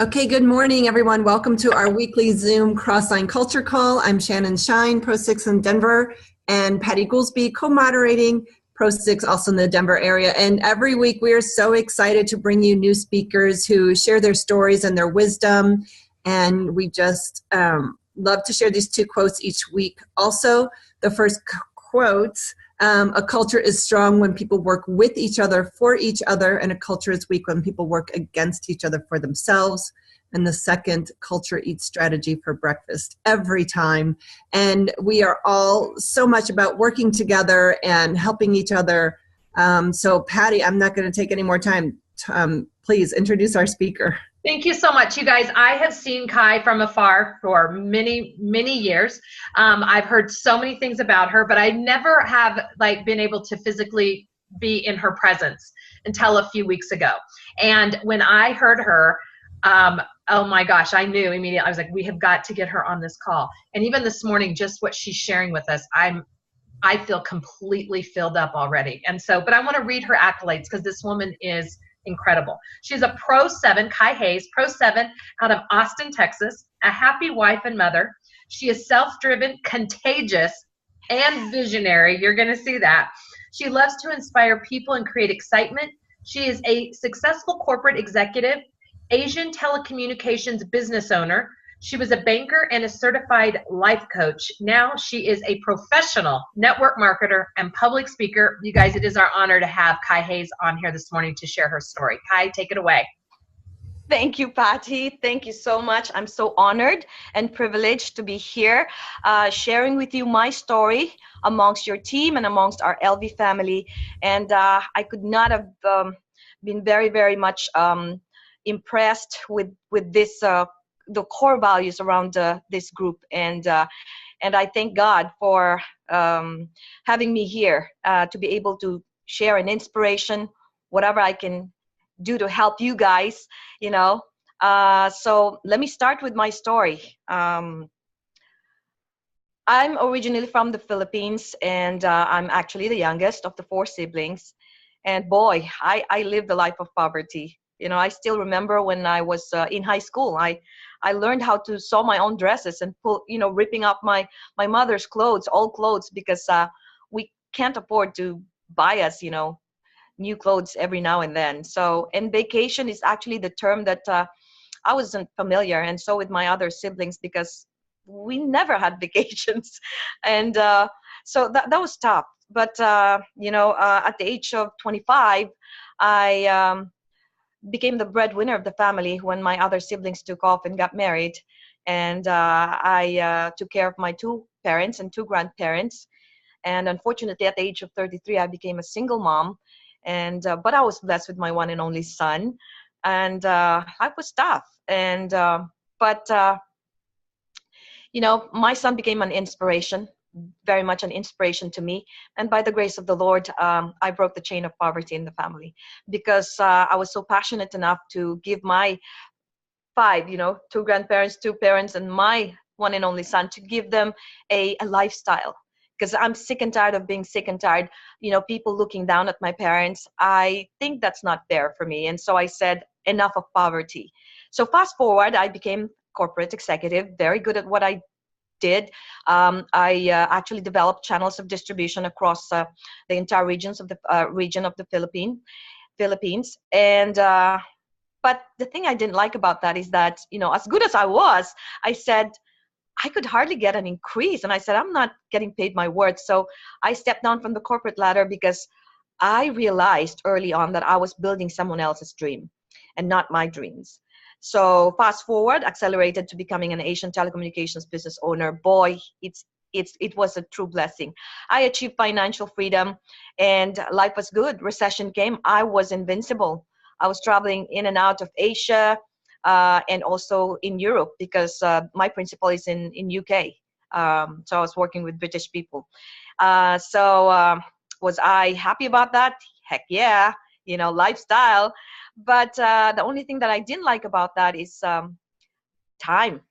Okay, good morning, everyone. Welcome to our weekly Zoom Crossline Culture Call. I'm Shannon Shine, Pro 6 in Denver, and Patty Goolsby, co-moderating Pro 6, also in the Denver area. And every week we are so excited to bring you new speakers who share their stories and their wisdom. And we just love to share these two quotes each week. Also, the first quote, a culture is strong when people work with each other for each other, and a culture is weak when people work against each other for themselves. And the second, culture eats strategy for breakfast every time. And we are all so much about working together and helping each other. So Patty, I'm not going to take any more time. Please introduce our speaker. Thank you so much, you guys. I have seen Kai from afar for many, many years. I've heard so many things about her, but I never have been able to physically be in her presence until a few weeks ago. And when I heard her, oh my gosh, I knew immediately. I was like, we have got to get her on this call. And even this morning, just what she's sharing with us, I feel completely filled up already. And so, but I want to read her accolades because this woman is incredible. She's a Pro 7, Kai Hayes, Pro 7 out of Austin, Texas, a happy wife and mother. She is self-driven, contagious, and visionary. You're going to see that. She loves to inspire people and create excitement. She is a successful corporate executive, Asian telecommunications business owner. She was a banker and a certified life coach. Now she is a professional network marketer and public speaker. You guys, it is our honor to have Kai Hayes on here this morning to share her story. Kai, take it away. Thank you, Patty. Thank you so much. I'm so honored and privileged to be here sharing with you my story amongst your team and amongst our LV family. And I could not have been very, very much impressed with this the core values around this group, and I thank God for having me here to be able to share an inspiration, whatever I can do to help you guys, you know. So let me start with my story. I'm originally from the Philippines, and I'm actually the youngest of the 4 siblings. And boy, I lived a life of poverty. You know, I still remember when I was in high school, I learned how to sew my own dresses and ripping up my mother's clothes, old clothes, because we can't afford to buy us, new clothes every now and then. So, and vacation is actually the term that I wasn't familiar, and so with my other siblings, because we never had vacations. And so that was tough. But, at the age of 25, I became the breadwinner of the family when my other siblings took off and got married. And I took care of my 2 parents and 2 grandparents. And unfortunately, at the age of 33, I became a single mom. And but I was blessed with my one and only son. And I was tough. And my son became an inspiration, very much an inspiration to me. And by the grace of the Lord, I broke the chain of poverty in the family, because I was so passionate enough to give my 5, 2 grandparents, 2 parents, and my one and only son, to give them a lifestyle. Because I'm sick and tired of being sick and tired, people looking down at my parents. I think that's not fair for me. And so I said, enough of poverty. So fast forward, I became corporate executive, very good at what I did. I actually developed channels of distribution across the entire region of the Philippines. And but the thing I didn't like about that is that, as good as I was, I said I could hardly get an increase. And I said, I'm not getting paid my worth. So I stepped down from the corporate ladder, because I realized early on that I was building someone else's dream and not my dreams. So fast forward, accelerated to becoming an Asian telecommunications business owner. Boy, it was a true blessing. I achieved financial freedom and life was good. Recession came. I was invincible. I was traveling in and out of Asia and also in Europe, because my principal is in UK. So I was working with British people. Was I happy about that? Heck yeah, lifestyle. But the only thing that I didn't like about that is time.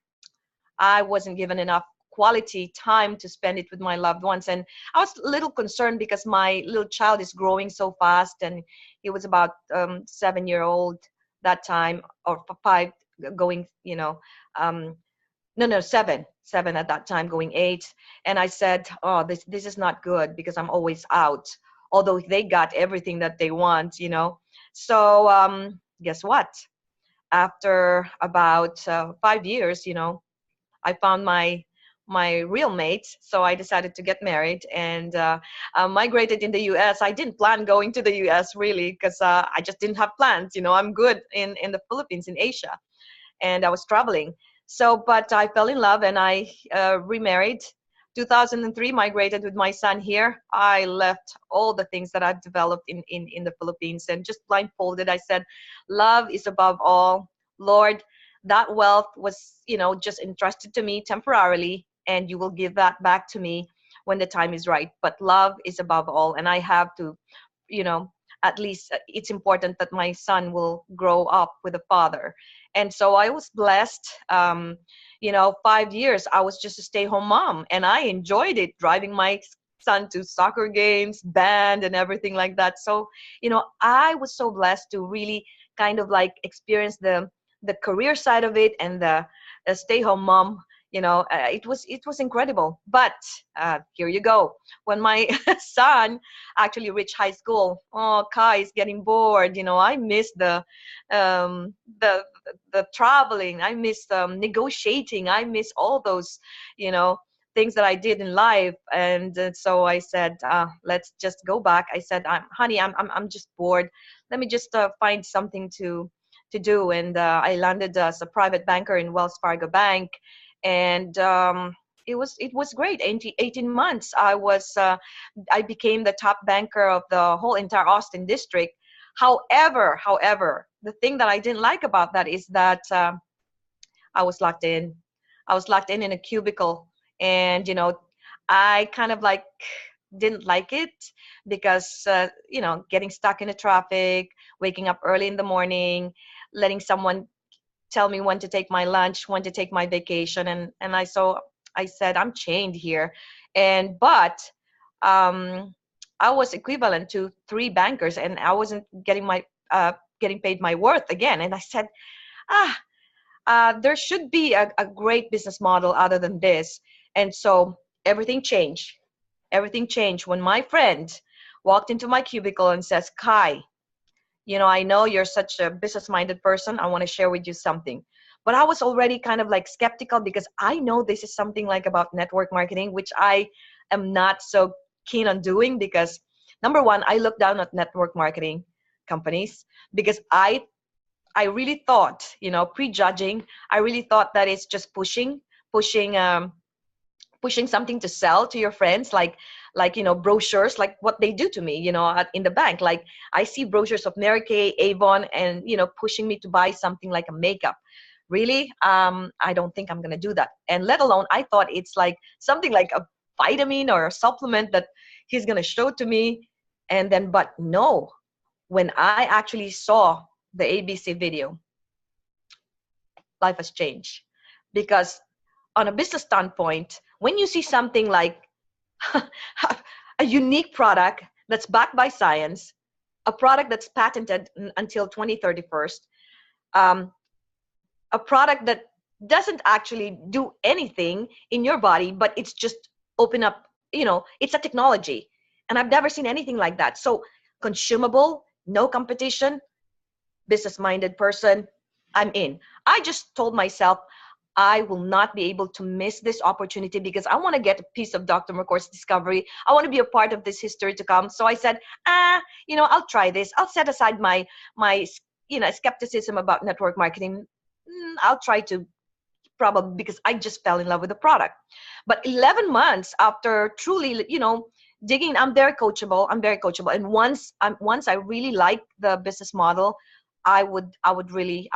I wasn't given enough quality time to spend it with my loved ones. And I was a little concerned because my little child is growing so fast, and he was about 7-year-old that time, or going, no, seven at that time, going 8. And I said, oh, this is not good because I'm always out, although they got everything that they want, So guess what? After about 5 years, I found my real mate. So I decided to get married and migrated in the US. I didn't plan going to the US really because I just didn't have plans. I'm good in the Philippines, in Asia, and I was traveling. So, but I fell in love and I remarried. 2003, migrated with my son here. I left all the things that I've developed in the Philippines and just blindfolded. I said, love is above all. Lord, that wealth was, just entrusted to me temporarily, and you will give that back to me when the time is right. But love is above all. And I have to, at least it's important that my son will grow up with a father. And so I was blessed. 5 years, I was just a stay-home mom, and I enjoyed it, driving my son to soccer games, band, and everything like that. So, I was so blessed to really kind of like experience the career side of it and the stay-home mom. It was incredible. But here you go. When my son actually reached high school, oh, Kai is getting bored. I miss the traveling. I miss negotiating. I miss all those, things that I did in life. And so I said, let's just go back. I said, honey, I'm just bored. Let me just find something to do. And I landed as a private banker in Wells Fargo Bank. And it was great. 18 months I became the top banker of the whole entire Austin district. However, the thing that I didn't like about that is that I was locked in a cubicle, and I kind of like didn't like it because getting stuck in the traffic, waking up early in the morning, letting someone tell me when to take my lunch, when to take my vacation, and I said, I'm chained here. But I was equivalent to 3 bankers, and I wasn't getting paid my worth again. And I said, there should be a great business model other than this. And so everything changed when my friend walked into my cubicle and says, Kai, I know you're such a business-minded person. I want to share with you something. But I was already kind of like skeptical because I know this is something like about network marketing, which I am not so keen on doing because, number one, I look down at network marketing companies because I really thought, prejudging, I really thought that it's just pushing something to sell to your friends, like brochures, like what they do to me, in the bank. Like I see brochures of Mary Kay, Avon, and pushing me to buy something like a makeup. Really, I don't think I'm gonna do that. And let alone, I thought it's like something like a vitamin or a supplement that he's gonna show to me. And then, but no, when I actually saw the ABC video, life has changed. Because on a business standpoint, when you see something like a unique product that's backed by science, a product that's patented until 2031, a product that doesn't actually do anything in your body, but it's just open up, it's a technology. And I've never seen anything like that. So consumable, no competition, business-minded person, I'm in. I just told myself, I will not be able to miss this opportunity because I want to get a piece of Dr. McCourt's discovery. I want to be a part of this history to come. So I said, I'll try this. I'll set aside my skepticism about network marketing. I'll try to, probably because I just fell in love with the product. But 11 months after truly, digging, I'm very coachable. And once I really like the business model, I would really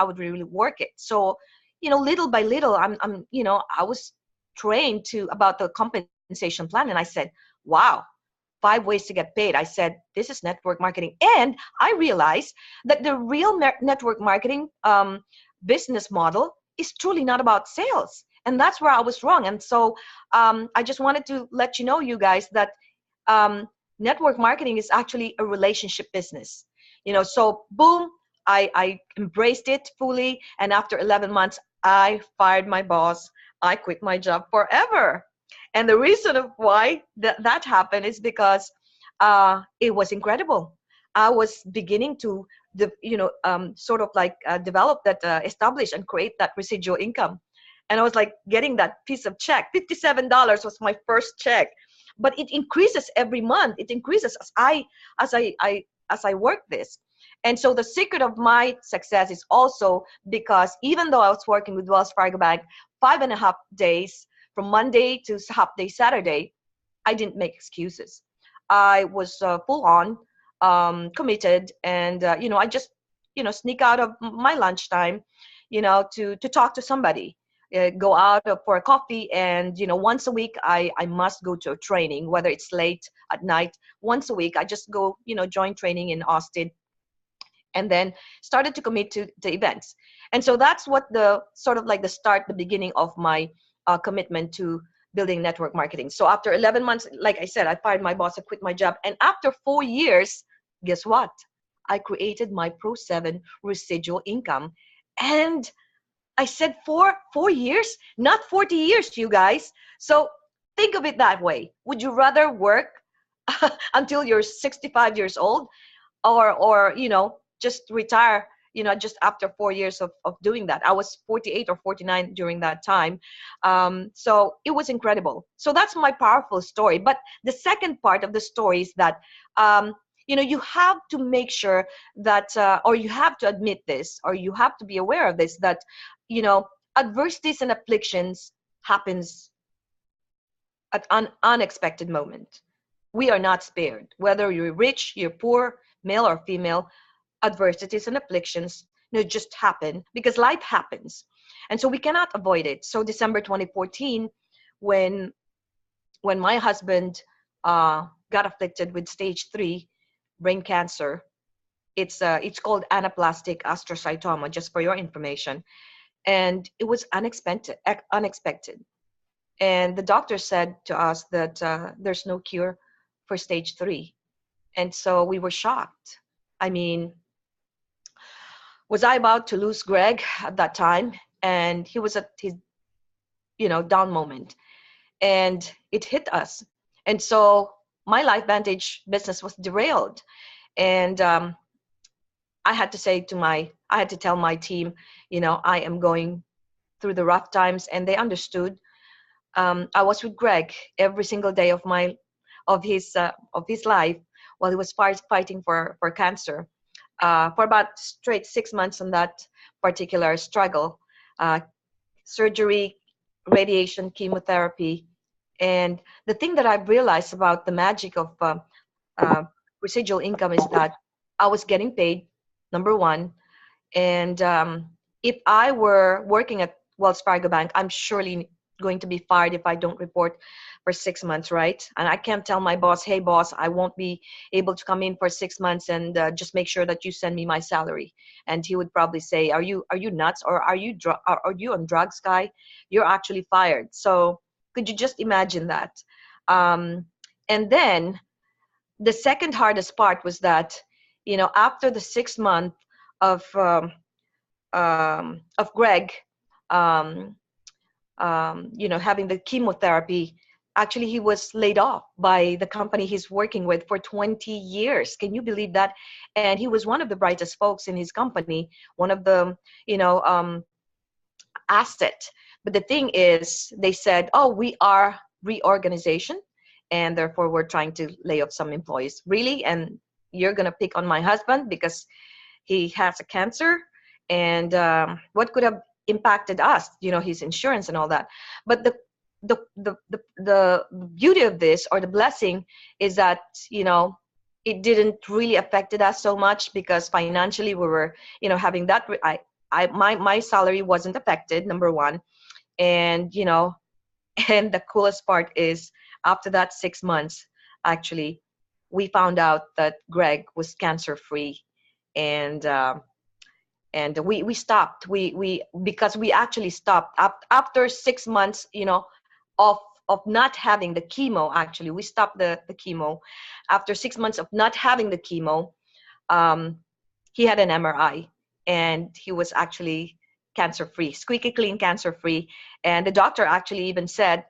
work it. So, little by little, I was trained about the compensation plan, and I said, wow, 5 ways to get paid. I said, this is network marketing. And I realized that the real network marketing business model is truly not about sales. And that's where I was wrong. And so I just wanted to let you guys, that network marketing is actually a relationship business. So boom, I embraced it fully. And after 11 months, I fired my boss. I quit my job forever. And the reason of why that happened is because it was incredible. I was beginning to, sort of like develop that, establish and create that residual income. And I was like getting that piece of check. $57 was my first check, but it increases every month. It increases as I work this. And so the secret of my success is also because even though I was working with Wells Fargo Bank 5.5 days from Monday to half day Saturday, I didn't make excuses. I was full on committed, and I just sneak out of my lunchtime, to talk to somebody, go out for a coffee, and once a week I must go to a training, whether it's late at night. Once a week I just go join training in Austin, and then started to commit to the events. And so that's what the sort of like the beginning of my commitment to building network marketing. So after 11 months, like I said, I fired my boss, I quit my job. And after 4 years, guess what? I created my Pro 7 residual income. And I said 4 years, not 40 years, you guys. So think of it that way. Would you rather work until you're 65 years old, or just retire, just after 4 years of doing that? I was 48 or 49 during that time. So it was incredible. So that's my powerful story. But the second part of the story is that, you have to make sure that, or you have to admit this, or you have to be aware of this, that, adversities and afflictions happens at an unexpected moment. We are not spared. Whether you're rich, you're poor, male or female, adversities and afflictions just happen because life happens. And so we cannot avoid it. So December 2014, when my husband got afflicted with stage 3 brain cancer, it's called anaplastic astrocytoma, just for your information. And it was unexpected. And the doctor said to us that there's no cure for stage 3. And so we were shocked. I mean, was I about to lose Greg at that time? And he was at his, down moment. And it hit us. And so my LifeVantage business was derailed. And I had to tell my team, I am going through the rough times, and they understood. I was with Greg every single day of his life while he was fighting for cancer, for about straight 6 months on that particular struggle, surgery, radiation, chemotherapy. And the thing that I've realized about the magic of residual income is that I was getting paid, number one. And if I were working at Wells Fargo Bank, I'm surely going to be fired if I don't report for 6 months, right? And I can't tell my boss, hey boss, I won't be able to come in for 6 months, and just make sure that you send me my salary. And he would probably say, are you nuts, or are you on drugs, guy? You're actually fired. So could you just imagine that? And then the second hardest part was that, after the 6 month of Greg, having the chemotherapy, actually he was laid off by the company he's working with for 20 years. Can you believe that? And he was one of the brightest folks in his company, one of the, asset. But the thing is, they said, oh, we are reorganization, and therefore we're trying to lay off some employees. Really? And you're going to pick on my husband because he has a cancer? And what could have impacted us, his insurance and all that. But the beauty of this, or the blessing, is that, it didn't really affected us so much, because financially we were, having that. My salary wasn't affected, number one. And, and the coolest part is, after that 6 months, actually, we found out that Greg was cancer free. And we stopped. Because we actually stopped after 6 months, of not having the chemo. Actually, we stopped the chemo after 6 months of not having the chemo. he had an MRI, and he was actually cancer-free, squeaky clean, cancer-free. And the doctor actually even said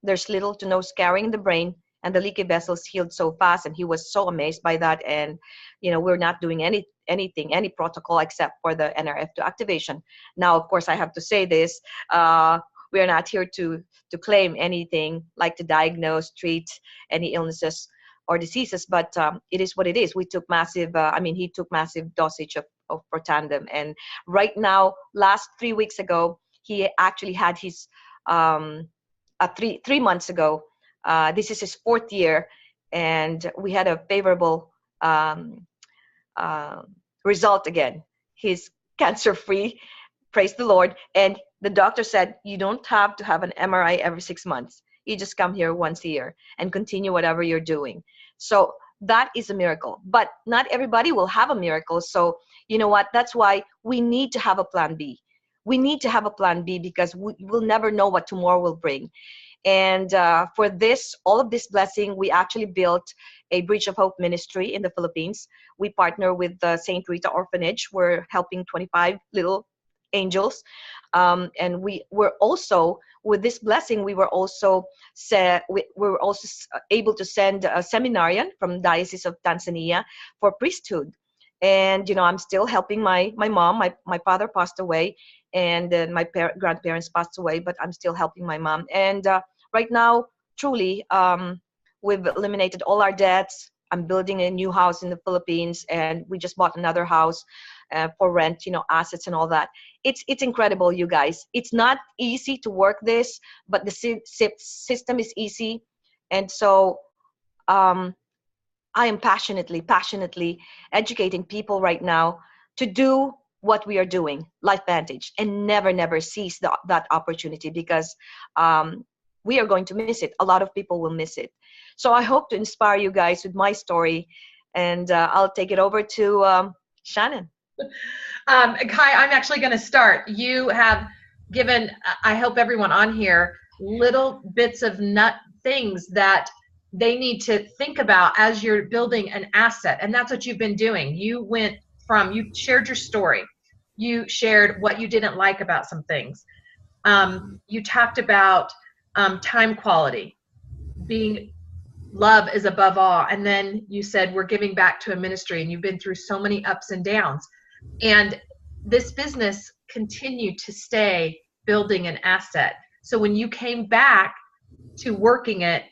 there's little to no scarring in the brain, and the leaky vessels healed so fast. And he was so amazed by that. And we're not doing any protocol except for the NRF2 activation. Now, of course, I have to say this. We are not here to claim anything, like to diagnose, treat any illnesses or diseases, but it is what it is. We took massive, he took massive dosage of Protandim. And right now, last 3 weeks ago, he actually had his, 3 months ago, this is his 4th year, and we had a favorable result again. He's cancer-free, praise the Lord. And the doctor said, you don't have to have an MRI every 6 months. You just come here once a year and continue whatever you're doing. So that is a miracle. But not everybody will have a miracle. So you know what? That's why we need to have a plan B. We need to have a plan B, because we will never know what tomorrow will bring. And for this, all of this blessing, we actually built a Bridge of Hope ministry in the Philippines. We partner with the St. Rita Orphanage. We're helping 25 little angels. And we were also, with this blessing, we were also able to send a seminarian from Diocese of Tanzania for priesthood. And I'm still helping my mom. My father passed away, and then my grandparents passed away, but I'm still helping my mom. And right now, truly, we've eliminated all our debts. I'm building a new house in the Philippines, and we just bought another house for rent, assets and all that. It's incredible, you guys. It's not easy to work this, but the system is easy. And so I am passionately educating people right now to do what we are doing, LifeVantage, and never seize that opportunity, because we are going to miss it. A lot of people will miss it. So I hope to inspire you guys with my story, and I'll take it over to Shannon. Kai, I'm actually going to start. You have given, I hope everyone on here, little bits of nut things that they need to think about as you're building an asset. And that's what you've been doing. You shared your story. You shared what you didn't like about some things. You talked about time quality, being love is above all. And then you said, we're giving back to a ministry, and you've been through so many ups and downs. And this business continued to stay building an asset. So when you came back to working it,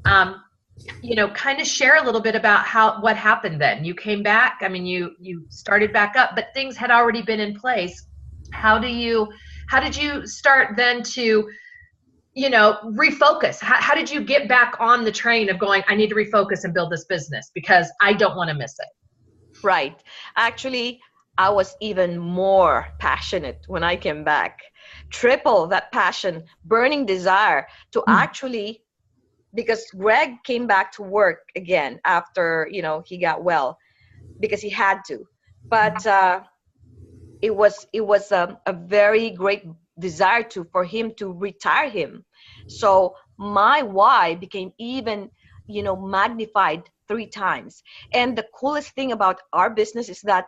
kind of share a little bit about what happened then. You came back, you started back up, but things had already been in place. How did you start then to, refocus? How did you get back on the train of going, I need to refocus and build this business because I don't want to miss it? Right. Actually, I was even more passionate when I came back. Triple that passion, burning desire to actually, because Greg came back to work again after, he got well, because he had to. But it was a very great desire for him to retire him. So my why became even, magnified 3 times. And the coolest thing about our business is that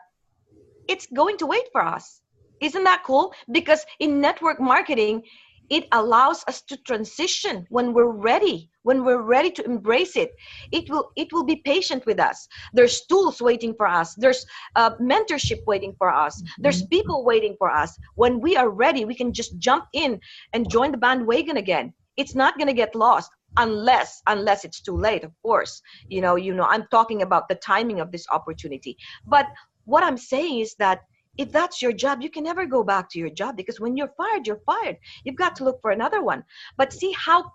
it's going to wait for us. Isn't that cool? Because in network marketing, it allows us to transition when we're ready to embrace it. It will be patient with us. There's tools waiting for us. There's mentorship waiting for us. There's people waiting for us. When we are ready, we can just jump in and join the bandwagon again. It's not going to get lost unless it's too late, of course. I'm talking about the timing of this opportunity. But what I'm saying is that if that's your job, you can never go back to your job, because when you're fired, you're fired. You've got to look for another one. But see how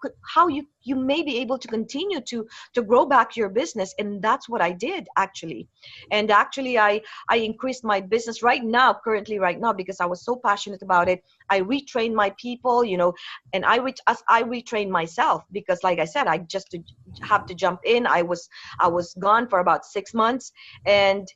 you may be able to continue to grow back your business. And that's what I did, actually. And actually, I increased my business currently right now, because I was so passionate about it. I retrained my people, and I retrained myself, because like I said, I just have to jump in. I was gone for about 6 months, and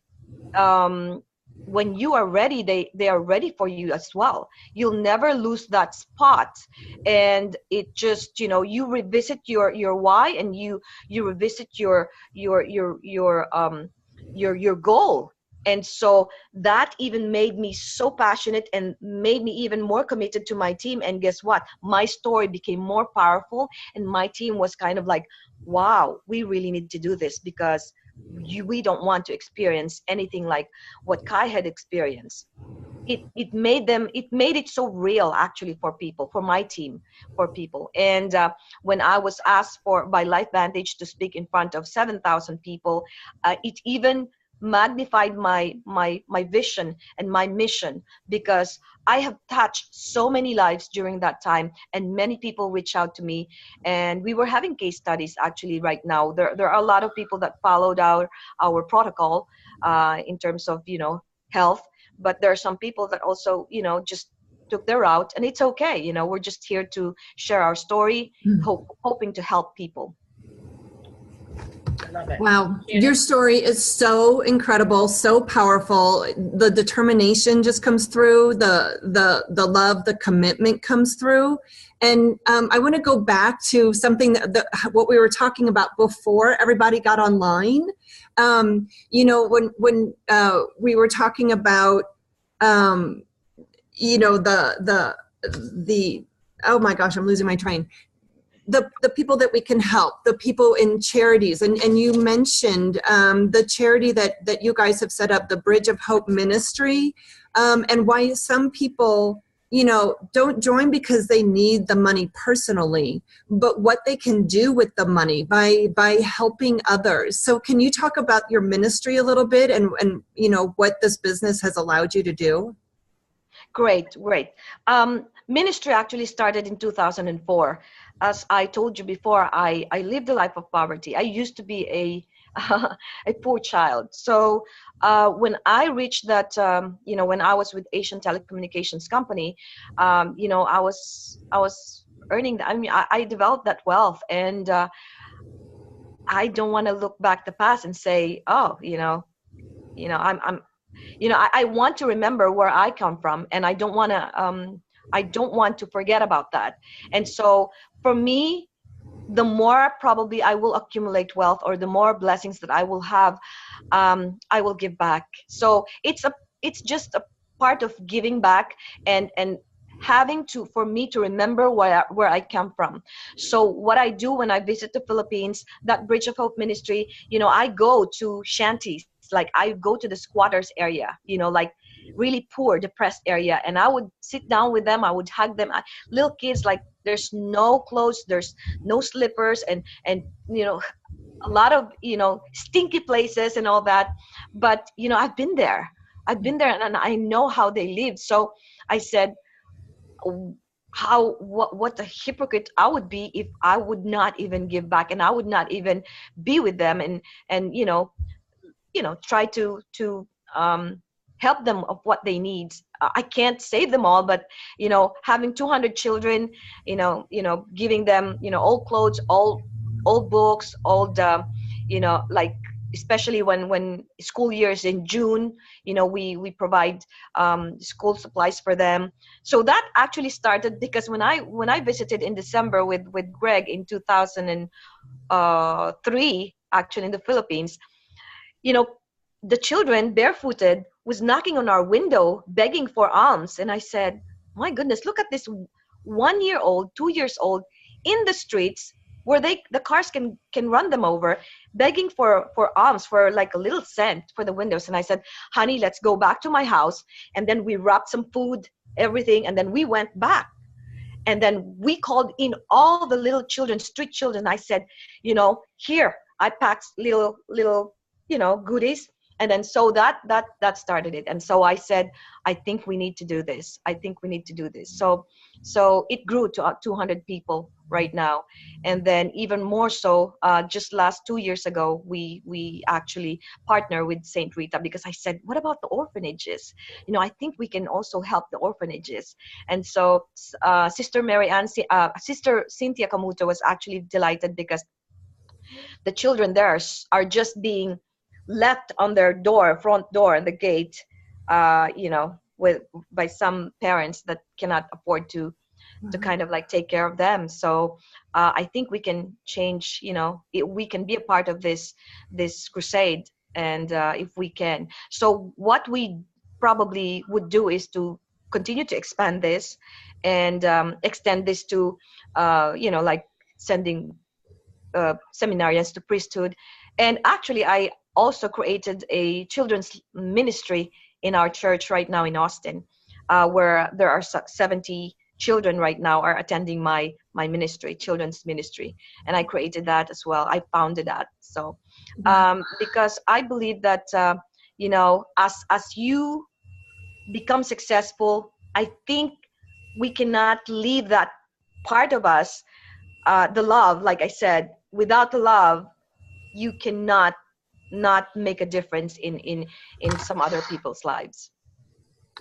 when you are ready, they are ready for you as well. You'll never lose that spot. And it just, you revisit your why, and you revisit your goal. And so that even made me so passionate and made me even more committed to my team. And guess what? My story became more powerful, and my team was kind of like, wow, we really need to do this, because we don't want to experience anything like what Kai had experienced. It made it so real, actually, for people, for my team, for people. And when I was asked by LifeVantage to speak in front of 7,000 people, it even magnified my vision and my mission, because I have touched so many lives during that time, and many people reach out to me. And we were having case studies actually right now. There are a lot of people that followed our protocol in terms of, health, but there are some people that also, just took their route, and it's okay. We're just here to share our story, hoping to help people. I love it. Wow. Your story is so incredible, so powerful. The determination just comes through, the love, the commitment comes through. And I want to go back to something what we were talking about before everybody got online. When we were talking about, the oh my gosh, I'm losing my train. The people that we can help, the people in charities. And you mentioned the charity that you guys have set up, the Bridge of Hope Ministry, and why some people, don't join because they need the money personally, but what they can do with the money by helping others. So can you talk about your ministry a little bit and what this business has allowed you to do? Great. Ministry actually started in 2004. As I told you before, I lived a life of poverty. I used to be a poor child. So when I reached that, when I was with Asian Telecommunications Company, I was earning. I developed that wealth, and I don't want to look back the past and say, oh, I want to remember where I come from, and I don't want to forget about that. And so for me, the more probably I will accumulate wealth, or the more blessings that I will have, I will give back. So it's just a part of giving back, and having for me to remember where I come from. So what I do when I visit the Philippines, that Bridge of Hope Ministry, I go to shanties. Like I go to the squatters area, like really poor, depressed area, and I would sit down with them. I would hug them. Little kids, like there's no clothes, there's no slippers, and a lot of stinky places and all that. But I've been there, and I know how they live. So I said, what a hypocrite I would be if I would not even give back, and I would not even be with them, and try to help them of what they need. I can't save them all, but having 200 children, giving them old clothes, old books, old like especially when school year is in June, we provide school supplies for them. So that actually started because when I visited in December with Greg in 2003, actually in the Philippines, the children barefooted was knocking on our window begging for alms. And I said, my goodness, look at this 1 year old, 2 years old in the streets where the cars can run them over, begging for alms, for like a little cent for the windows. And I said, honey, let's go back to my house. And then we wrapped some food, everything. And then we went back. And then we called in all the little children, street children. I said, here, I packed little goodies. And then so that started it. And so I said, I think we need to do this. So it grew to 200 people right now. And then even more so, just last 2 years ago, we actually partner with St. Rita, because I said, what about the orphanages? I think we can also help the orphanages. And so Sister Sister Cynthia Camuto was actually delighted, because the children there are just being left on their front door and the gate, by some parents that cannot afford to kind of like take care of them. So I think we can change, we can be a part of this crusade and if we can. So what we probably would do is to continue to expand this and extend this to, like sending seminarians to priesthood. And actually, I also created a children's ministry in our church right now in Austin, where there are 70 children right now are attending my ministry, children's ministry. And I created that as well. I founded that. So because I believe that, as you become successful, I think we cannot leave that part of us, the love. Like I said, without the love, you cannot not make a difference in some other people's lives.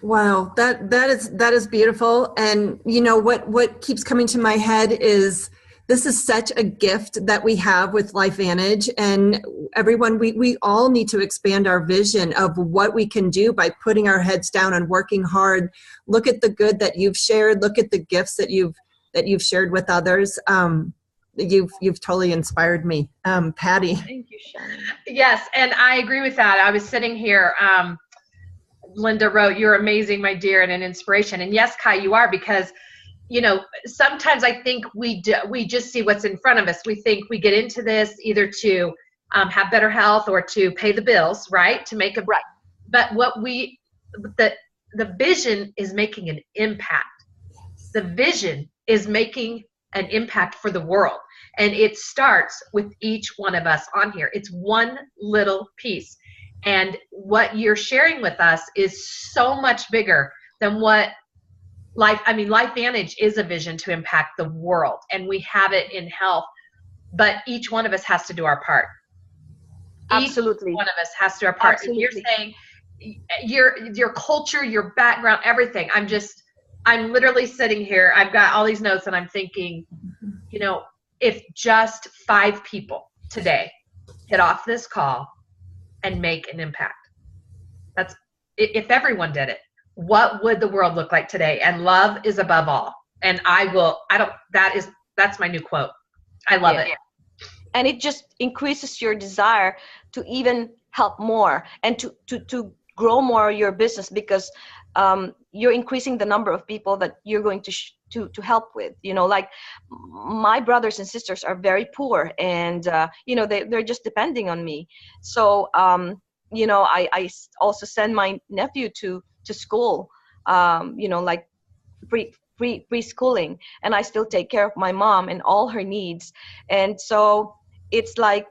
Wow, that is beautiful. And what keeps coming to my head is this is such a gift that we have with LifeVantage, and everyone, we all need to expand our vision of what we can do by putting our heads down and working hard. Look at the good that you've shared. Look at the gifts that you've shared with others. You've totally inspired me, Patty. Thank you, Shannon. Yes, and I agree with that. I was sitting here. Linda wrote, "You're amazing, my dear, and an inspiration." And yes, Kai, you are, because sometimes I think we just see what's in front of us. We think we get into this either to have better health or to pay the bills, right? To make a right. But the vision is making an impact. The vision is making an impact for the world, and it starts with each one of us on here. It's one little piece, and what you're sharing with us is so much bigger than what LifeVantage is a vision to impact the world, and we have it in health, but each one of us has to do our part. Absolutely. Each one of us has to do our part. Absolutely. And you're saying your culture, your background, everything. I'm literally sitting here. I've got all these notes, and I'm thinking, if just 5 people today get off this call and make an impact, that's if everyone did it, what would the world look like today? And love is above all. And that's my new quote. I love it. And it just increases your desire to even help more and to grow more your business, because you're increasing the number of people that you're going to help with. Like my brothers and sisters are very poor, and they're just depending on me. So I also send my nephew to school, like preschooling, and I still take care of my mom and all her needs. And so it's like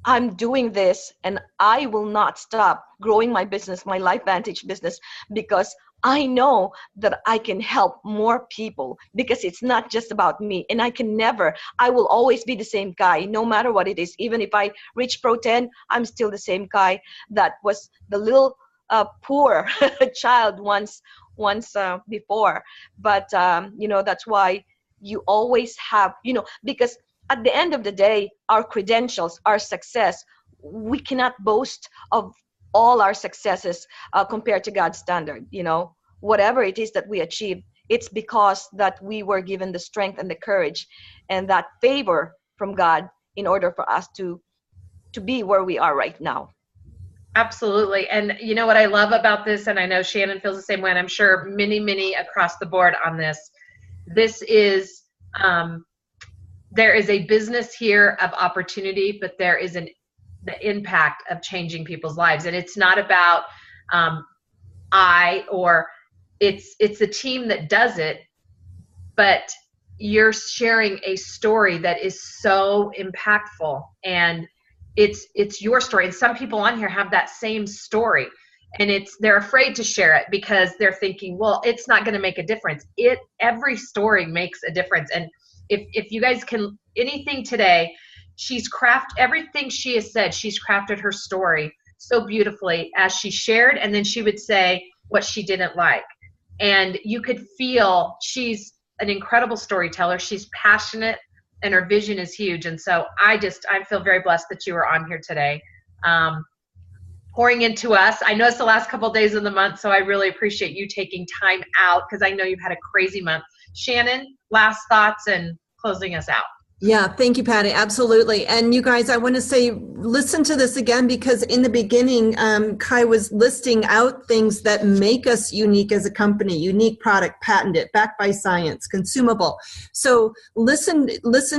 I'm doing this, and I will not stop growing my business, my LifeVantage business, because I know that I can help more people, because it's not just about me. And I will always be the same guy, no matter what it is. Even if I reach Pro 10, I'm still the same guy that was the little poor child once before. But that's why you always have, because at the end of the day, our credentials, our success, we cannot boast of all our successes compared to God's standard. Whatever it is that we achieve, it's because that we were given the strength and the courage and that favor from God in order for us to be where we are right now. Absolutely. And you know what I love about this, and I know Shannon feels the same way, and I'm sure many across the board on this is there is a business here of opportunity, but there is the impact of changing people's lives. And it's not about it's the team that does it, but you're sharing a story that is so impactful, and it's your story. And some people on here have that same story, and they're afraid to share it because they're thinking, well, it's not going to make a difference. Every story makes a difference. And if you guys can, anything today, everything she has said, she's crafted her story so beautifully as she shared, and then she would say what she didn't like. And you could feel she's an incredible storyteller. She's passionate, and her vision is huge. And so I feel very blessed that you are on here today, pouring into us. I know it's the last couple of days of the month, so I really appreciate you taking time out, because I know you've had a crazy month. Shannon, last thoughts and closing us out. Yeah, thank you, Patty. Absolutely. And you guys, I want to say, listen to this again, because in the beginning, Kai was listing out things that make us unique as a company: unique product, patented, backed by science, consumable. So listen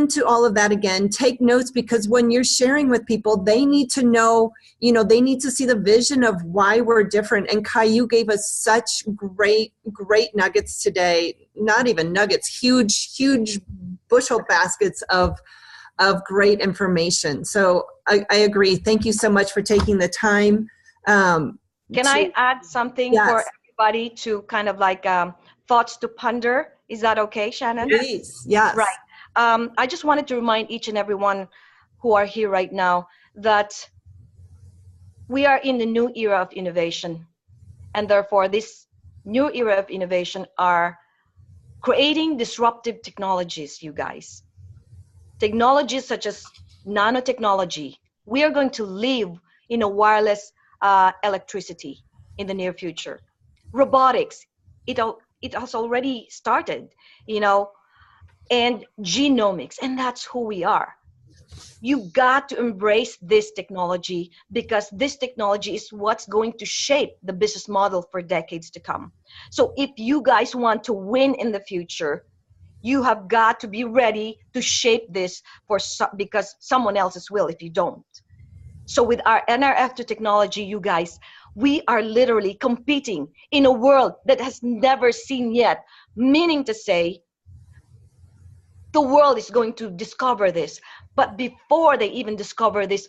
to all of that again. Take notes, because when you're sharing with people, they need to know, they need to see the vision of why we're different. And Kai, you gave us such great nuggets today. Not even nuggets, huge bushel baskets of great information. So I agree. Thank you so much for taking the time. Can I add something for Yes. everybody to kind of like thoughts to ponder? Is that okay, Shannon? Please. Yes. Right. I just wanted to remind each and everyone who are here right now that we are in the new era of innovation. And therefore, this new era of innovation are creating disruptive technologies, you guys. Technologies such as nanotechnology. We are going to live in a wireless electricity in the near future. Robotics, it has already started, and genomics, and that's who we are. You got to embrace this technology, because this technology is what's going to shape the business model for decades to come. So if you guys want to win in the future, you have got to be ready to shape this because someone else's will if you don't. So with our NRF2 technology, you guys, we are literally competing in a world that has never seen yet, meaning to say, the world is going to discover this. But before they even discover this,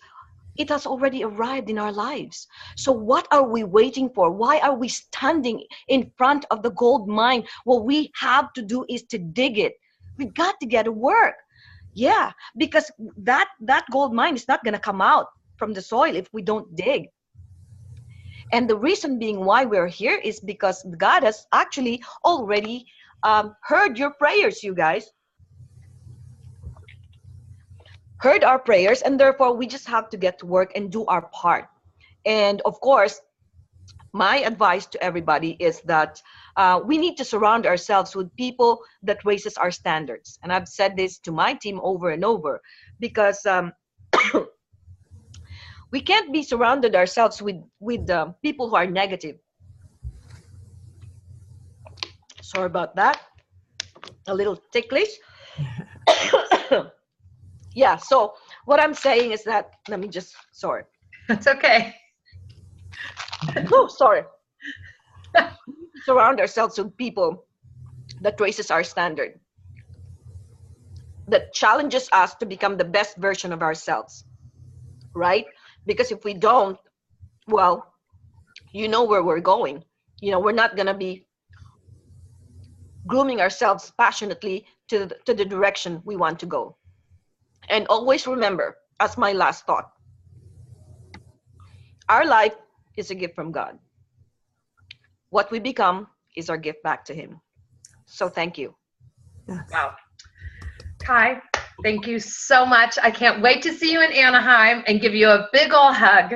it has already arrived in our lives. So what are we waiting for? Why are we standing in front of the gold mine? What we have to do is to dig it. We've got to get to work. Yeah, because that gold mine is not going to come out from the soil if we don't dig. And the reason being why we're here is because God has actually already heard your prayers, you guys. Heard our prayers, and therefore we just have to get to work and do our part. And of course, my advice to everybody is that we need to surround ourselves with people that raises our standards. And I've said this to my team over and over, because we can't be surrounded ourselves with people who are negative. Sorry about that. A little ticklish. Yeah, so what I'm saying is that, sorry. It's okay. Oh, sorry. Surround ourselves with people that raises our standard, that challenges us to become the best version of ourselves, right? Because if we don't, well, you know where we're going. We're not going to be grooming ourselves passionately to the direction we want to go. And always remember, as my last thought, our life is a gift from God. What we become is our gift back to Him. So thank you. Wow. Kai, thank you so much. I can't wait to see you in Anaheim and give you a big ol' hug.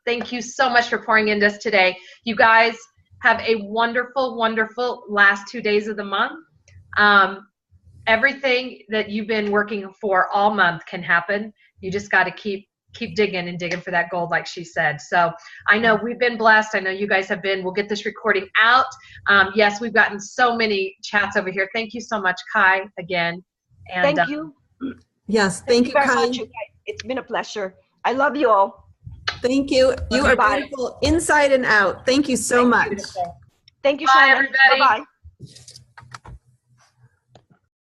Thank you so much for pouring into us today. You guys have a wonderful, wonderful last 2 days of the month. Everything that you've been working for all month can happen. You just got to keep digging and digging for that gold, like she said. So I know we've been blessed. I know you guys have been. We'll get this recording out. Yes, we've gotten so many chats over here. Thank you so much, Kai, again. And, thank you. Yes, thank you, very Kai. much, you guys. It's been a pleasure. I love you all. Thank you. You are beautiful inside and out. Thank you so much. Beautiful. Thank you, Bye, Shannon. everybody. Bye-bye.